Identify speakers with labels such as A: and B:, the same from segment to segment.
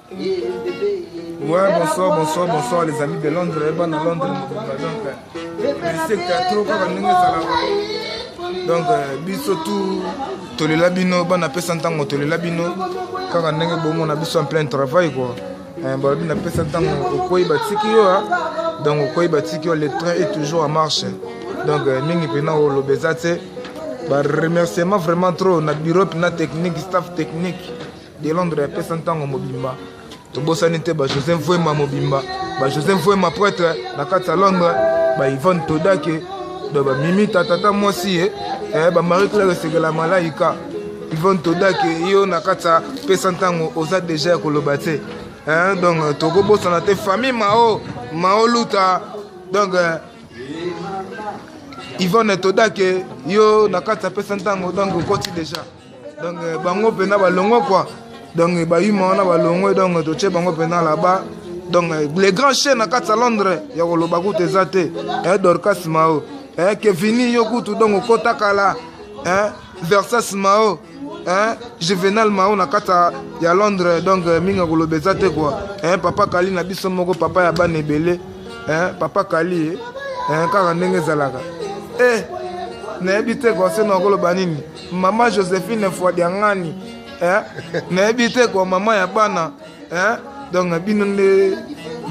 A: Ouais, bonsoir les amis de Londres. Bon, à Londres, donc, je sais que tu as trop donc, biso tout le labino, bon, appelle ça tant que le labino, car on a besoin en plein travail, quoi. Bon, on appelle ça tant au Koi Batikio, donc au Koi Batikio, le train est toujours en marche. Donc, nous, pendant au Lobezate, remerciement vraiment trop, na bureau, na technique, staff technique de Londres, appelle ça tant au Mobimba. Tobo sanité, Joseph Fouema Mobimba, Joseph Fouema prêtre, na Kata Londres, Yvonne Todake, Mimi Tata moi aussi, Marie-Claire Segala Malaika, Yvonne Todake, yo na Kata Pesantango, osa déjà Kolobate. Donc, Togo Bosanate, famille Mao Luta, donc, Yvonne Todake, yo na Kata Pesantango, donc, côté déjà. Donc, Bango Pena Balongo quoi. Donc, donc là-bas. Donc, les grands chaînes à Kata Londres, il y a le Bagou Tezate, Dorcas Mao, Kevini Yokutu, donc Kotakala, Versas Mao, Juvenal Mao, Nakata, il y a Londres, donc Minga Golobezate quoi. Papa Kali, Nabiso Mogo, Papa Yabane Belé, Papa Kali, Karanenge Zalaga. N'habite quoi, c'est Nogolo Banini. Maman Joséphine Fouadiangani. N'habite quoi, maman Yabana. Donc,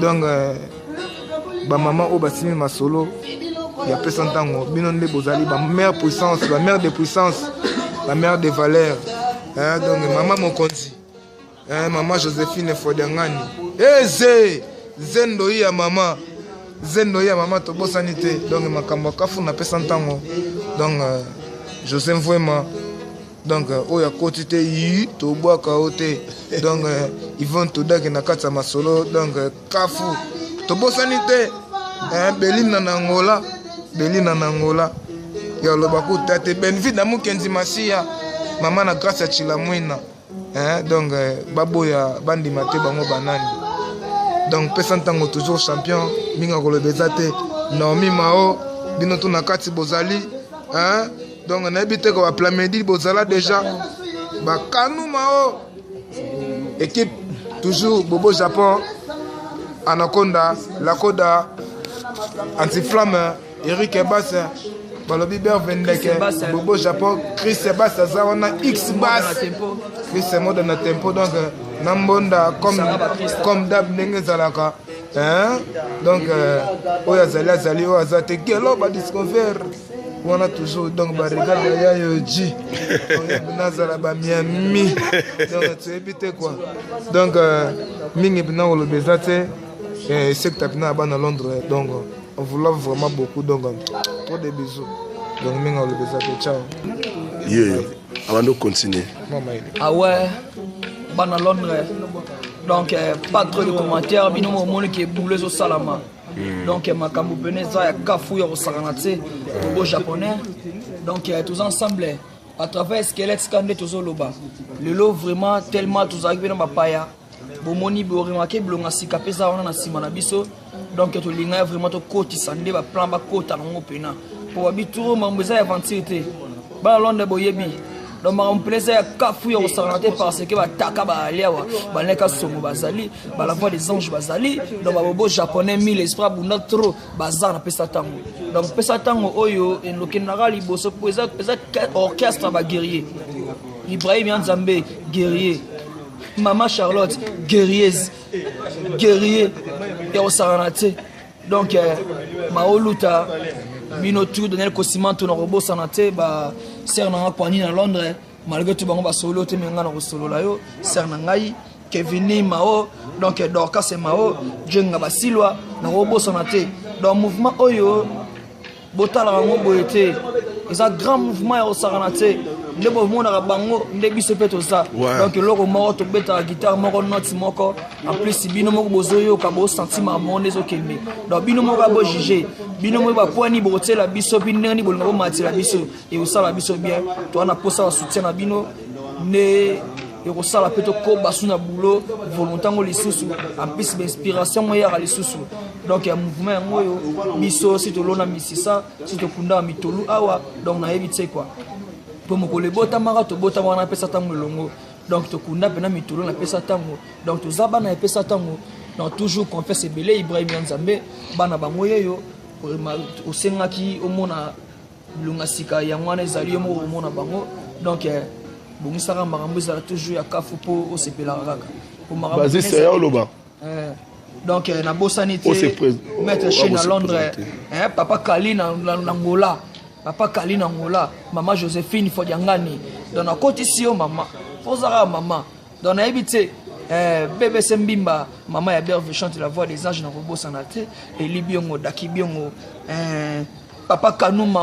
A: donc, maman Obasini Masolo, il y a personne tango. Binonde Bozali, ma mère puissance, la mère de puissance, la mère de valeur. Donc, maman Mokonzi. Maman Joséphine Fouadiangani. Zendoïa maman. Zendoïa maman, Tobo Sanité. Donc, ma Kambakafu n'a personne tango. Donc, Joseph Fouema. Donc, il y a quotité yi, Toboa Kaote. Donc, ils vont tout dire que Nakata Masolo. Donc, Kafu. Tobo Sanité. Belina Nangola. Belina Nangola. Il y a le Bakou Tate. Benvi Damou Kenzi Masia. Maman na grâce à Chilamouina. Donc, Baboya Bandi Mate Bango Banani. Donc, Pesantango toujours champion. Minga Golobezate. Naomi Mao. Binoto Nakati Bozali. Donc on a habité comme à Plamedi, Bozala déjà. Kanou Mao. Équipe toujours Bobo Japon. Anaconda, Lakoda, Antiflamme, Eric Ebas, Balobi Ber Vendeke, Bobo Japon, Chris Ebas, Zawana X Bass. Chris c'est mode dans tempo donc Nambonda comme Dab Nengezalaka. Donc Oya Zali Oya Zate Gelo ba discover. On a toujours donc regarde Yayoji. On a Zalaba Miami. Donc tu évites quoi. Donc Mingi Bina ou le Bezate c'est que tu as bien à Londres. Donc on vous love vraiment beaucoup. Donc trop de bisous. Donc Mingi ou le Bezate. Ciao.
B: Avant de continuer.
C: Ah ouais, ban à Londres. Donc pas trop de commentaires. Bino mo monde qui est boulé au Salama. Donc makambo peneza ya kafu ya saranate au japonais. Donc tous ensemble à travers squelette scandé tous au loba. Le lot vraiment tellement tous arrivé dans ma paya. Bomoni bo remarquer blonga sika pesa on na sima na biso. Donc to linga vraiment to koti sande ba plan ba kota ngo pena. Pour habituro mamboza aventure. Ba Londres boyebi. Donc on plaisir à kafu ya saranate parce que ba taka ba aliawa ba neka somo bazali ba la voix des anges bazali donc ba bobo japonais mille espoir buna trop bazar na pesa tango. Donc pesa tango oyo en lokenara liboso pesa orchestre ba guerrier. Ibrahim Nzambe guerrier. Maman Charlotte guerrieuse. Guerrier ya saranate. Donc Maoluta Minotu Daniel Kosimanto na robo sanate ba ser na kwani na Londres malgré tout bango ba solo te menga na solo la yo ser na ngai Kevin Mao donc Dorcas Mao Jenga Basilwa na robo sanate dans mouvement oyo botala ngo boyete ils a grand mouvement ya saranate le mouvement na bango ndebiso peto ça donc loko moko to beta guitare moko note moko en plus bino moko bozoyo ka bo sentiment monde zo kelme donc bino moko ba juger bino moko ba poani botela biso binani bolonga bo matela biso et osala biso bien to na posa soutien na bino ne et osala peto ko basuna boulot volontango lisusu en plus d'inspiration moya ka lisusu donc il y a mouvement moyo biso si to lona misisa si to kunda mitolu awa donc na ebite quoi pour me coller bota mara to bota wana pesa tango longo donc tokunda pena mitolo na pesa tango donc toza bana epesa tango donc toujours confesse ebele Ibrahim Nzambe bana bango yeyo osengaki omona lunga sika yango wana ezali yo moko omona bango donc bongisaka makambo ezala toujours ya kafu mpo osepelaka kaka
B: bazisa ya oloba
C: donc nabosani te maître chez na Londres papa Kali na Angola papa Kali na Angola mama Joséphine Fodiangani donc nakotisi yo mama ozaka mama donc nayebi te BBC Mbimba mama ya Berve chante la voix des anges na kobosana te elibiongo daki biongo papa Kanuma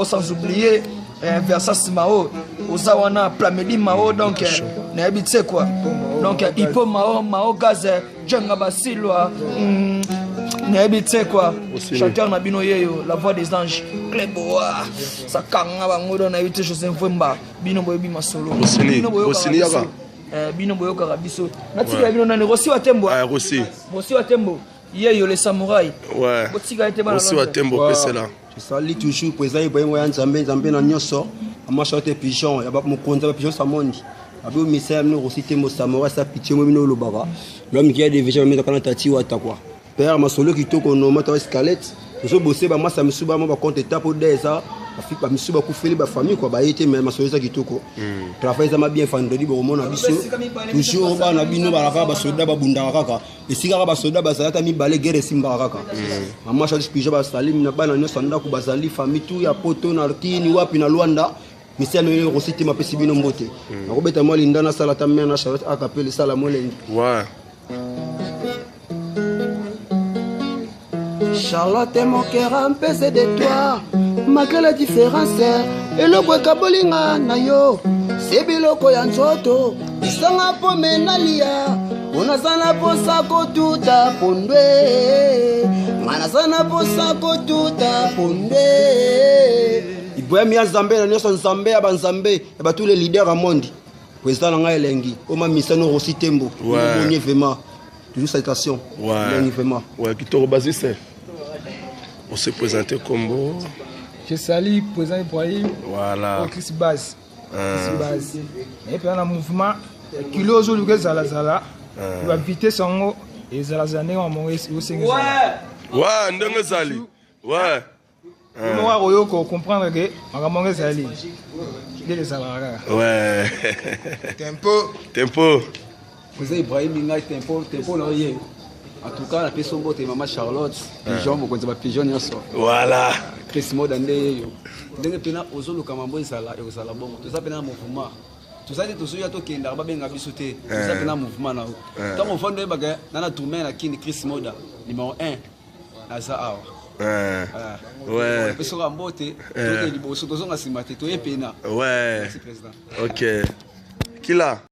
C: sans oublier Versas Mao Ozawana Plamedi Mao donc nayebi te quoi donc Ipo Mao Gaz Djenga Basilwa nayebi te quoi chanteur na bino yeyo la voix des anges Kleboa Sakanga bango donc nayebi te Joseph Vemba bino boyebi masolo bino boyoka biso natika bino nani Rossi wa Tembo Rossi wa Tembo yeyo les samouraïs botika ete bana
B: Rossi wa Tembo pesela
D: je salue toujours président Ibrahim Nzambe na nyonso ama chanter pigeon ya ba mokonza pigeon samondi abi misère no Rossi Tembo samouraï sa pitié mo bino lobaka l'homme qui a des visions mettre kana tati wa takwa père masolo kitoko no mata escalette zo bosser ba masa misuba mo ba compte étape deza afika ba misuba ku feli ba famille quoi ba été mais masolo za kitoko travail za ma bien fandeli bo mona biso toujours ba na bino ba raka ba soda ba bunda kaka esika ba soda ba zalata mi balé guerre simba kaka mama chanter pigeon ba salim na bana nyoso ndako bazali famille tout ya poto na kini wapi na Luanda misel no Rossi Tembo pesi bino mbote nakobeta mo linda na salata mère na Charlotte akapele sala molengi Charlotte, mon cœur un peu c'est de toi. Malgré la différence, et le bois kabolinga na yo. C'est biloko ya nzoto. Isanga po menalia. Unazana po sako tuta pondwe. Manazana po sako tuta pondwe. Ibrahim Nzambe na nyonso Nzambe ya banzambe ya tous les leaders au monde. Président nga elengi. Oma misano Rossi Tembo. Bonye vraiment. Toujours citation. Elengi vraiment.
B: Ouais, kitoko basiste. On s'est présenté comme bon.
A: Je salue président Ibrahim.
B: Voilà.
A: Chris Baz. Et puis on a un mouvement kilo aujourd'hui zala zala. Il va vite son et zala zane on monge au Sénégal.
B: Ouais, ndenge zali. Ouais.
A: Moi royo ko comprendre que on monge zali. Les zala.
B: Ouais. Tempo.
D: Président Ibrahim ngai tempo na yé. En tout cas, la personne bote maman Charlotte, pigeon mo konza ba pigeon nyoso.
B: Voilà.
D: Chris Moda ndeye yo. Ndenge pena ozolo kamambo ezala ezala bongo. Toza pena mouvement. Toza te tozo to kenda ba benga biso te. Toza pena mouvement na. Tant on vendre ba na tourner na kini Chris Moda numéro 1. Asa awa.
B: Ouais.
D: Personne ambote, to liboso tozo ngasima te to yepena.
B: Ouais.
D: Merci président.
B: OK. Qui là?